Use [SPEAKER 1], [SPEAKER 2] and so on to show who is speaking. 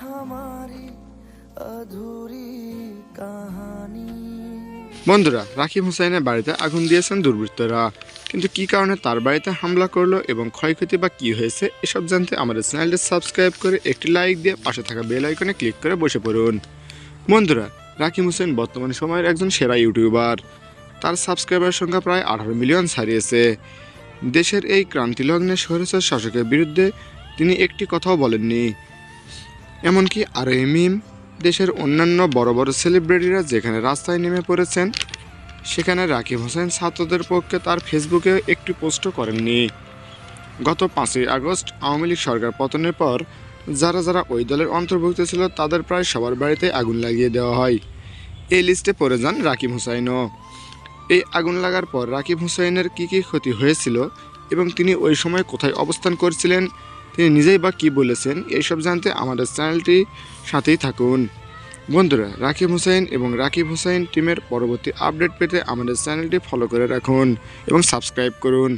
[SPEAKER 1] हमारी अधूरी कहानी।
[SPEAKER 2] বন্ধুরা, রাকিব হুসাইনের বাড়িতে আগুন দিয়েছেন দুর্বৃত্তরা, কিন্তু কি কারণে তার বাড়িতে হামলা করলো এবং ক্ষয়ক্ষতি বা কি হয়েছে এসব জানতে আমাদের চ্যানেলটি সাবস্ক্রাইব করে একটি লাইক দিয়ে পাশে থাকা বেল আইকনে ক্লিক করে বসে পড়ুন। বন্ধুরা, রাকিব হুসাইন বর্তমান সময়ের একজন সেরা ইউটিউবার। তার সাবস্ক্রাইবার সংখ্যা প্রায় 18 মিলিয়ন ছাড়িয়েছে। দেশের এই ক্রান্তিলগ্নে স্বৈরাচার শাসকের বিরুদ্ধে তিনি একটি কথাও বলেননি। এমনকি আরএমিম দেশের অন্যান্য বড় বড় সেলিব্রিটিরা যেখানে রাস্তায় নেমে পড়েছেন, সেখানে রাকিব হোসেন ছাত্রদের পক্ষে তার ফেসবুকে একটি পোস্টও করেননি। গত 5ই আগস্ট আওয়ামী লীগ সরকার পতনের পর যারা যারা ওই দলের অন্তর্ভুক্ত ছিল তাদের প্রায় সবার বাড়িতে আগুন লাগিয়ে দেওয়া হয়। এই লিস্টে পড়ে যান রাকিব হুসাইনও। এই আগুন লাগার পর রাকিব হুসাইনের কী কী ক্ষতি হয়েছিল এবং তিনি ওই সময় কোথায় অবস্থান করছিলেন, তিনি নিজেই বা কী বলেছেন, এইসব জানতে আমাদের চ্যানেলটি সাথেই থাকুন। বন্ধুরা, রাকিব হুসাইন এবং রাকিব হুসাইন টিমের পরবর্তী আপডেট পেতে আমাদের চ্যানেলটি ফলো করে রাখুন এবং সাবস্ক্রাইব করুন।